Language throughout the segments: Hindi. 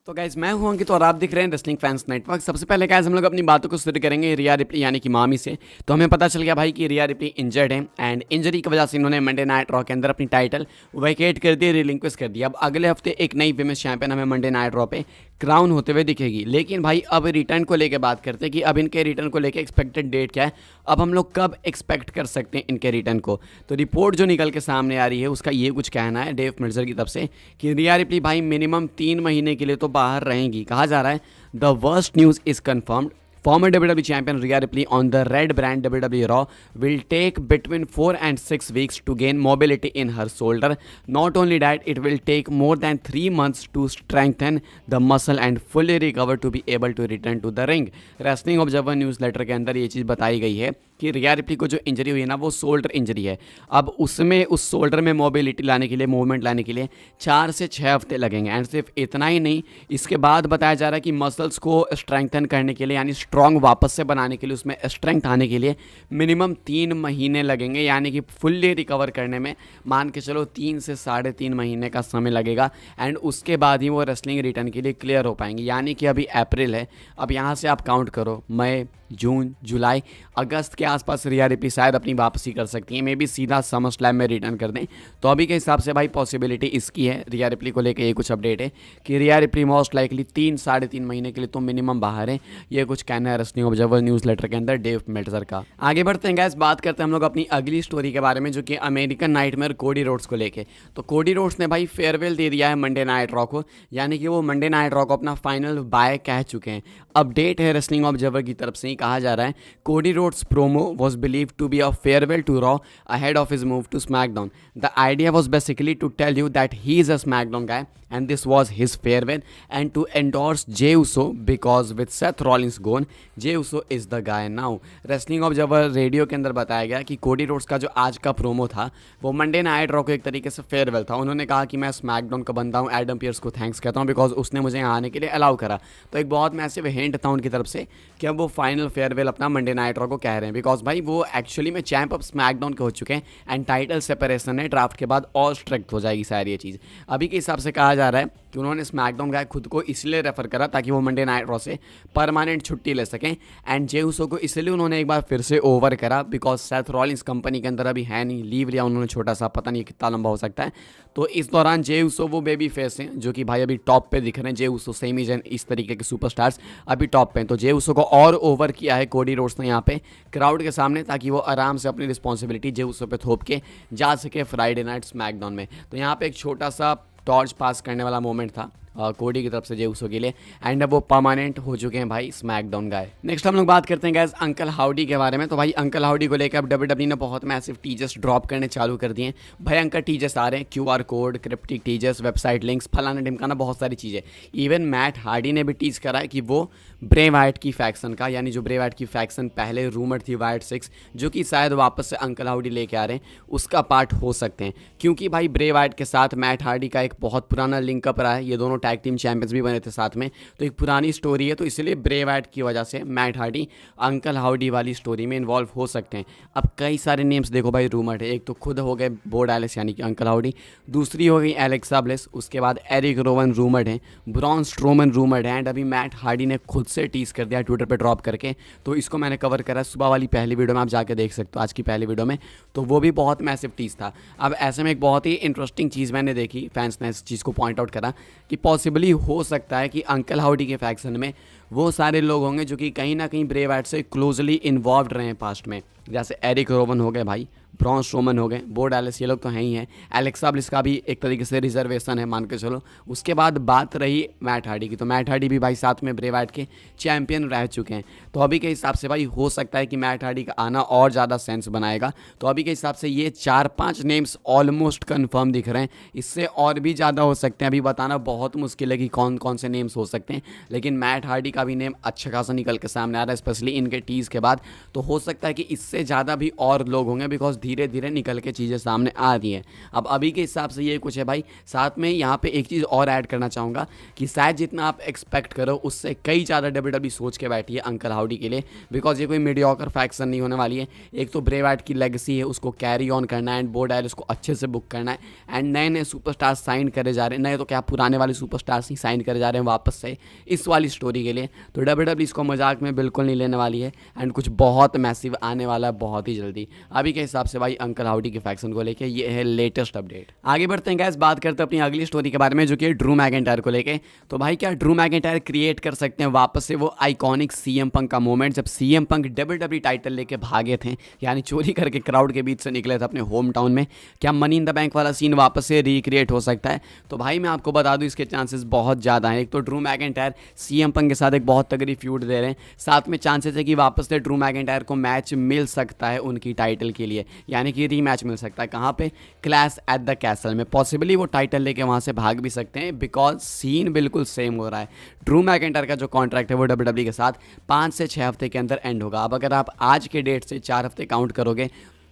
तो गाइज मैं हूं अंकित और आप दिख रहे हैं रेसलिंग फैंस नेटवर्क। सबसे पहले गाइज हम लोग अपनी बातों को शुरू करेंगे रिया रिप्ली यानी कि मामी से। तो हमें पता चल गया भाई कि रिया रिप्ली इंजर्ड है एंड इंजरी की वजह से इन्होंने मंडे नाइट रॉ के अंदर अपनी टाइटल वैकेट कर दी, रिलिंक्विश कर दिया। अब अगले हफ्ते एक नई विमेंस चैंपियन हमें मंडे नाइट रॉ पे क्राउन होते हुए दिखेगी। लेकिन भाई अब रिटर्न को लेकर बात करते हैं कि अब इनके रिटर्न को लेकर एक्सपेक्टेड डेट क्या है, अब हम लोग कब एक्सपेक्ट कर सकते हैं इनके रिटर्न को। तो रिपोर्ट जो निकल के सामने आ रही है उसका ये कुछ कहना है डेव मिल्जर की तरफ से कि रिया रिप्ली भाई मिनिमम 3 महीने के लिए तो बाहर रहेंगी। कहा जा रहा है the worst news is confirmed, former WWE champion Rhea Ripley on the Red brand WWE Raw will take between 4 and 6 weeks to gain mobility in her shoulder. Not only that, it will take more than 3 months to strengthen the muscle and fully recover to be able to return to the ring. Wrestling Observer newsletter के अंदर ये चीज़ बताई गई है कि रिया रिप्ली को जो इंजरी हुई है ना वो शोल्डर इंजरी है। अब उसमें उस शोल्डर में मोबिलिटी लाने के लिए, मूवमेंट लाने के लिए 4 से 6 हफ्ते लगेंगे। एंड सिर्फ इतना ही नहीं, इसके बाद बताया जा रहा है कि मसल्स को स्ट्रेंथन करने के लिए यानी स्ट्रॉन्ग वापस से बनाने के लिए, उसमें स्ट्रेंथ आने के लिए मिनिमम 3 महीने लगेंगे। यानी कि फुल्ली रिकवर करने में मान के चलो 3 से 3.5 महीने का समय लगेगा। एंड उसके बाद ही वो रेसलिंग रिटर्न के लिए क्लियर हो पाएंगे। यानी कि अभी अप्रैल है, अब यहाँ से आप काउंट करो मई, जून, जुलाई, अगस्त के आसपास रिया रिप्ली शायद अपनी वापसी कर सकती है। मे बी सीधा समर स्लैम में रिटर्न कर दें। तो अभी के हिसाब से भाई पॉसिबिलिटी इसकी है। रिया रिप्ली को लेकर ये कुछ अपडेट है कि रिया रिप्ली मोस्ट लाइकली 3-3.5 महीने के लिए तो मिनिमम बाहर है। ये कुछ कहना है रेसलिंग ऑब्जर्वर न्यूज़लेटर के अंदर डेव मेल्टजर का। आगे बढ़ते हैं गाइस, बात करते हैं हम लोग अपनी अगली स्टोरी के बारे में जो कि अमेरिकन नाइटमेयर कोडी रोड्स को लेके। तो कोडी रोड्स ने भाई फेयरवेल दे दिया है मंडे नाइट रॉ को, यानी कि वो मंडे नाइट रॉ को अपना फाइनल बाय कह चुके हैं। अपडेट है रेसलिंग ऑब्जर्वर की तरफ से ही कहा जा रहा है Cody Rhodes promo was believed to be a farewell to Raw ahead of his move to SmackDown. The idea was basically to tell you that he is a SmackDown guy and this was his farewell and to endorse Jey Uso because with Seth Rollins gone, Jey Uso is the guy now. Wrestling Observer radio के अंदर बताया गया कि कोडी रोड्स का जो आज का प्रोमो था वो मंडे नाइट रॉ को एक तरीके से फेयरवेल था। उन्होंने कहा कि मैं स्मैकडाउन का बंदा हूँ, एडम पियर्स को थैंक्स कहता हूँ बिकॉज उसने मुझे यहाँ आने के लिए अलाउ करा। तो एक बहुत मैसिव हिंट था उनकी तरफ से कि अब वो फाइनल फेयरवेल अपना मंडे नाइट रॉ को कह रहे हैं बिकॉज भाई वो एक्चुअली में चैंप ऑफ स्मैकडाउन के हो चुके हैं एंड टाइटल सेपरेशन है ड्राफ्ट के बाद और स्ट्रिक्ट हो जाएगी सारी ये चीज़। अभी के हिसाब से कहा जा रहा है कि उन्होंने स्मैकडाउन गाय खुद को इसलिए रेफर करा ताकि वो मंडे नाइट रॉ से परमानेंट छुट्टी ले सकें। एंड जे उसो को इसलिए उन्होंने एक बार फिर से ओवर करा बिकॉज सेथ रॉलिंस कंपनी के अंदर अभी है नहीं, लीव लिया उन्होंने छोटा सा, पता नहीं कितना लंबा हो सकता है। तो इस दौरान जे उसो वो बेबी फेस हैं जो कि भाई अभी टॉप पे दिख रहे हैं। जे उसो, सेमी जन, इस तरीके के सुपरस्टार्स अभी टॉप पे हैं। तो जे उसो को और ओवर किया है कोडी रोड्स ने यहाँ पे क्राउड के सामने ताकि वो आराम से अपनी रिस्पॉन्सिबिलिटी जे उसो पे थोप के जा सके फ्राइडे नाइट स्मैकडाउन में। तो यहाँ पे एक छोटा सा टॉर्च पास करने वाला मोमेंट था कोडी की तरफ से जे उसो के लिए एंड अब वो परमानेंट हो चुके हैं भाई स्मैकडाउन गाय। नेक्स्ट हम लोग बात करते हैं गाइस अंकल हाउडी के बारे में। तो भाई अंकल हाउडी को लेकर अब डब्ल्यूडब्ल्यूई ने बहुत मैसिव टीजर्स ड्रॉप करने चालू कर दिए हैं। भयंकर टीजर्स आ रहे हैं, QR code, cryptic teasers, website links, फलाना ढिमकाना, बहुत सारी चीज़ें। इवन मैट हार्डी ने भी टीज करा है कि वो ब्रे वाइट की फैक्शन का, यानी जो ब्रे वाइट की फैक्शन पहले रूमर थी वाइट 6 जो कि शायद वापस से अंकल हाउडी लेके आ रहे हैं, उसका पार्ट हो सकते हैं। क्योंकि भाई ब्रे वाइट के साथ मैट हार्डी का एक बहुत पुराना लिंकअप रहा है, ये दोनों टैग टीम चैंपियंस भी बने थे साथ में, तो एक पुरानी स्टोरी है। तो इसलिए ब्रे वाइट की वजह से मैट हार्डी अंकल हाउडी वाली स्टोरी में इन्वॉल्व हो सकते हैं। अब कई सारे नेम्स देखो भाई रूमर है, एक तो खुद हो गए बो डालिस यानी कि अंकल हाउडी, दूसरी हो गई एलेक्सा ब्लिस, उसके बाद एरिक रोवन रूमर्ड हैं, ब्रॉन स्ट्रोमन रूमर्ड हैं एंड अभी मैट हार्डी ने खुद से टीज कर दिया ट्विटर पे ड्रॉप करके। तो इसको मैंने कवर करा सुबह वाली पहली वीडियो में, आप जाके देख सकते हो आज की पहली वीडियो में। तो वो भी बहुत मैसिव टीज था। अब ऐसे में एक बहुत ही इंटरेस्टिंग चीज़ मैंने देखी, फैंस ने इस चीज़ को पॉइंट आउट करा कि पॉसिबली हो सकता है कि अंकल हाउडी के फैक्शन में वो सारे लोग होंगे जो कि कहीं ना कहीं ब्रे वाइट से क्लोजली इन्वॉल्व रहे हैं पास्ट में, जैसे एरिक रोवन हो गए भाई, ब्रॉन स्ट्रोमन हो गए, बो डालिस, ये लोग तो हैं ही हैं। एलेक्सा ब्लिस का भी एक तरीके से रिजर्वेशन है मान के चलो। उसके बाद बात रही मैट हार्डी की, तो मैट हार्डी भी भाई साथ में ब्रे वाइट के चैंपियन रह चुके हैं। तो अभी के हिसाब से भाई हो सकता है कि मैट हार्डी का आना और ज़्यादा सेंस बनाएगा। तो अभी के हिसाब से ये 4-5 नेम्स ऑलमोस्ट कन्फर्म दिख रहे हैं, इससे और भी ज़्यादा हो सकते हैं। अभी बताना बहुत मुश्किल है कि कौन कौन से नेम्स हो सकते हैं, लेकिन मैट हार्डी का भी नेम अच्छा खासा निकल के सामने आ रहा है, स्पेशली इनके टीज़ के बाद। तो हो सकता है कि इससे ज़्यादा भी और लोग होंगे, बिकॉज धीरे धीरे निकल के चीज़ें सामने आ रही हैं। अब अभी के हिसाब से ये कुछ है भाई। साथ में यहाँ पे एक चीज़ और ऐड करना चाहूँगा कि शायद जितना आप एक्सपेक्ट करो उससे कई ज़्यादा WWE सोच के बैठी है अंकल हाउडी के लिए, बिकॉज ये कोई मीडियोकर फैक्शन नहीं होने वाली है। एक तो ब्रे वाइट की लेगेसी है, उसको कैरी ऑन करना है, एंड बो डायलिस को अच्छे से बुक करना है, एंड नए नए सुपरस्टार साइन करे जा रहे हैं। नए तो क्या, पुराने वाले सुपरस्टार्स ही साइन करे जा रहे हैं वापस से इस वाली स्टोरी के लिए। तो WWE इसको मजाक में बिल्कुल नहीं लेने वाली है, एंड कुछ बहुत मैसिव आने वाला है बहुत ही जल्दी। अभी के हिसाब से भाई अंकल हाउडी के फैक्शन को लेके ये है लेटेस्ट अपडेट। आगे बढ़ते हैं गाइस, बात करते हैं अपनी अगली स्टोरी के बारे में, जो कि ड्रू मैकिंटायर को लेके। तो भाई क्या ड्रू मैकिंटायर क्रिएट कर सकते हैं वापस से वो आइकॉनिक सीएम पंक का मोमेंट, जब सीएम पंक WWE टाइटल लेके भागे थे, यानी चोरी करके क्राउड के बीच से निकले थे अपने होम टाउन में। क्या मनी इन द बैंक वाला सीन वापस से रिक्रिएट हो सकता है? तो भाई मैं आपको बता दूं इसके चांसेस बहुत ज़्यादा हैं। एक तो ड्रू मैकिंटायर सीएम पंक के साथ एक बहुत तगड़ी फ्यूड दे रहे हैं, साथ में चांसेस है कि वापस से ड्रू मैकिंटायर को मैच मिल सकता है उनकी टाइटल के लिए, यानी कि रीमैच मिल सकता है। कहाँ पे? क्लैश एट द कैसल में। पॉसिबली वो टाइटल लेके वहाँ से भाग भी सकते हैं, बिकॉज सीन बिल्कुल सेम हो रहा है। ड्रू मैकिंटायर का जो कॉन्ट्रैक्ट है वो WWE के साथ 5 से 6 हफ्ते के अंदर एंड होगा। अब अगर आप आज के डेट से 4 हफ्ते काउंट करोगे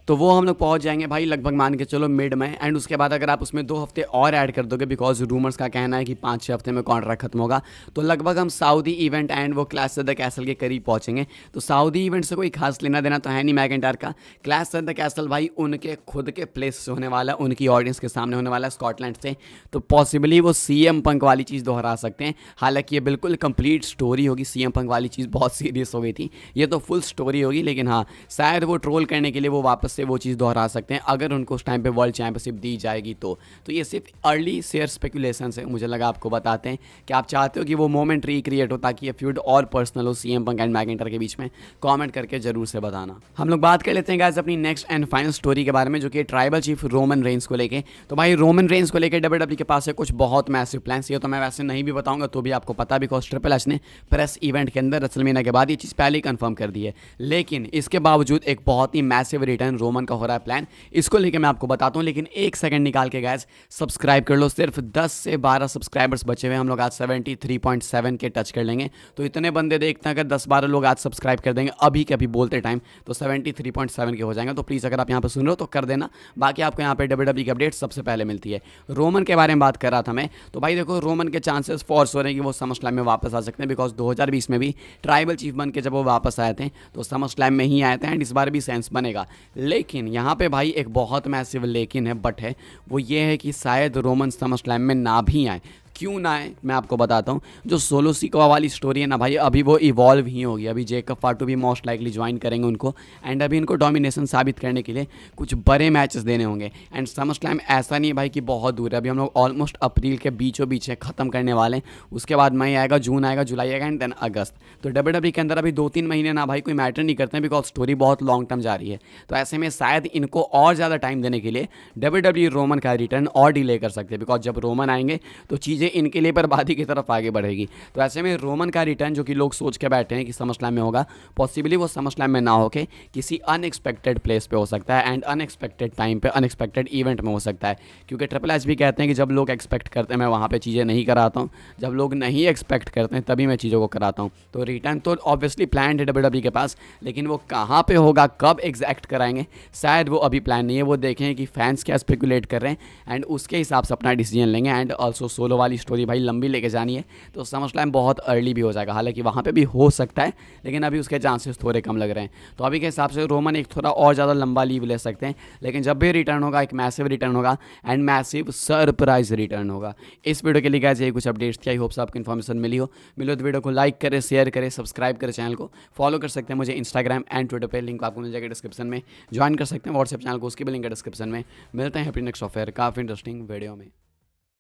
तो वो हम लोग पहुंच जाएंगे भाई लगभग मान के चलो मिड में। एंड उसके बाद अगर आप उसमें 2 हफ्ते और ऐड कर दोगे, बिकॉज रूमर्स का कहना है कि 5-6 हफ्ते में कॉन्ट्रैक्ट खत्म होगा, तो लगभग हम सऊदी इवेंट एंड वो क्लैश एट द कैसल के करीब पहुंचेंगे। तो सऊदी इवेंट से कोई खास लेना देना तो है नहीं मैकिंटायर का। क्लैश एट द कैसल भाई उनके खुद के प्लेस से होने वाला है, उनकी ऑडियंस के सामने होने वाला है स्कॉटलैंड से। तो पॉसिबली वो सीएम पंक वाली चीज़ दोहरा सकते हैं। हालांकि ये बिल्कुल कंप्लीट स्टोरी होगी, सीएम पंक वाली चीज़ बहुत सीरियस हो गई थी, ये तो फुल स्टोरी होगी। लेकिन हाँ, शायद वो ट्रोल करने के लिए वो वापस से वो चीज़ दोहरा सकते हैं अगर उनको उस टाइम पे वर्ल्ड चैंपियनशिप दी जाएगी तो ये सिर्फ अर्ली शेयर स्पेकुलेशन है। मुझे लगा आपको बताते हैं कि आप चाहते हो कि वो मोमेंट रिक्रिएट हो ताकि ये फ्यूड और पर्सनल हो सीएम पंक एंड मैकिंटायर के बीच में। कमेंट करके जरूर से बताना। हम लोग बात कर लेते हैं गाइस अपनी नेक्स्ट एंड फाइनल स्टोरी के बारे में, जो कि ट्राइबल चीफ रोमन रेंस को लेके। तो भाई रोमन रेंस को लेकर WWE के पास है कुछ बहुत मैसिव प्लान्स। ये तो मैं वैसे नहीं भी बताऊंगा तो भी आपको पता, बिकॉज ट्रिपल एच ने प्रेस इवेंट के अंदर रेसलमेनिया के बाद ये चीज़ पहले ही कंफर्म कर दी है। लेकिन इसके बावजूद एक बहुत ही मैसिव रिटर्न रोमन का हो रहा है प्लान, इसको लेके मैं आपको बताता हूं। लेकिन एक सेकंड निकाल के गाइस सब्सक्राइब कर लो। सिर्फ 10 से 12 सब्सक्राइबर्स बचे हुए, हम लोग आज 73.7 के टच कर लेंगे। तो इतने बंदे देखते हैं, अगर 10-12 लोग आज सब्सक्राइब कर देंगे अभी के अभी बोलते टाइम, तो 73.7 के हो जाएंगे। तो प्लीज़ अगर आप यहाँ पर सुन रहे हो तो कर देना। बाकी आपको यहाँ पे WWE की अपडेट सबसे पहले मिलती है। रोमन के बारे में बात कर रहा था मैं, तो भाई देखो रोमन के चांसेस फोर्स हो रहे हैं कि वो समर स्लैम में वापस आ सकते हैं, बिकॉज 2020 में भी ट्राइबल चीफ बन के जब वो वापस आए थे तो समर स्लैम में ही आए थे, एंड इस बार भी सेंस बनेगा। लेकिन यहाँ पे भाई एक बहुत मैसिव लेकिन है, बट है, वो ये है कि शायद रोमन समर स्लैम में ना भी आए। क्यों ना है मैं आपको बताता हूँ। जो सोलो सिकोआ वाली स्टोरी है ना भाई, अभी वो इवॉल्व ही होगी। अभी जेकब फाटू भी मोस्ट लाइकली ज्वाइन करेंगे उनको, एंड अभी इनको डोमिनेशन साबित करने के लिए कुछ बड़े मैचेस देने होंगे। एंड समर स्लैम ऐसा नहीं है भाई कि बहुत दूर है, अभी हम लोग ऑलमोस्ट अप्रैल के बीचों बीच ख़त्म करने वाले हैं। उसके बाद मई आएगा, जून आएगा, जुलाई आएगा, एंड देन अगस्त। तो WWE के अंदर अभी 2-3 महीने ना भाई कोई मैटर नहीं करते हैं, बिकॉज स्टोरी बहुत लॉन्ग टर्म जा रही है। तो ऐसे में शायद इनको और ज़्यादा टाइम देने के लिए WWE रोमन का रिटर्न और डिले कर सकते हैं, बिकॉज जब रोमन आएंगे तो चीज़ें इनके लिए बर्बादी की तरफ आगे बढ़ेगी। तो ऐसे में रोमन का रिटर्न, जो कि लोग सोच के बैठे हैं कि समर स्लैम में होगा, पॉसिबली वो समर स्लैम में ना होके किसी अनएक्सपेक्टेड प्लेस पे हो सकता है, एंड अनएक्सपेक्टेड टाइम पे अनएक्सपेक्टेड इवेंट में हो सकता है। क्योंकि ट्रिपल एच भी कहते हैं कि जब लोग एक्सपेक्ट करते हैं मैं वहाँ पे चीज़ें नहीं कराता हूँ, जब लोग नहीं एक्सपेक्ट करते हैं तभी मैं चीज़ों को कराता हूँ। तो रिटर्न तो ऑब्वियसली प्लान है WWE के पास, लेकिन वो कहाँ पे होगा, कब एग्जैक्ट कराएंगे, शायद वो अभी प्लान नहीं है। वो देखें कि फैंस क्या स्पेकुलेट कर रहे हैं एंड उसके हिसाब से अपना डिसीजन लेंगे। एंड ऑल्सो सोलो वाली स्टोरी भाई लंबी लेके जानी है, तो समर स्लैम बहुत अर्ली भी हो जाएगा। हालांकि वहाँ पे भी हो सकता है, लेकिन अभी उसके चांसेस थोड़े कम लग रहे हैं। तो अभी के हिसाब से रोमन एक थोड़ा और ज़्यादा लंबा लीव ले सकते हैं, लेकिन जब भी रिटर्न होगा एक मैसिव रिटर्न होगा, एंड मैसिव सरप्राइज रिटर्न होगा। इस वीडियो के लिए गाइस यही कुछ अपडेट्स थी। आई होप आपको इन्फॉर्मेशन मिली हो तो वीडियो को लाइक करें, शेयर करें, सब्सक्राइब करें, चैनल को फॉलो कर सकते हैं मुझे इंस्टाग्राम एंड ट्विटर पे, लिंक आपको मिल जाएगा डिस्क्रिप्शन में। ज्वाइन कर सकते हैं व्हाट्सएप चैनल को, उसकी भी लिंक है डिस्क्रिप्शन में। मिलते हैं अपनी नेक्स्ट ऑफर काफ़ी इंटरेस्टिंग वीडियो में।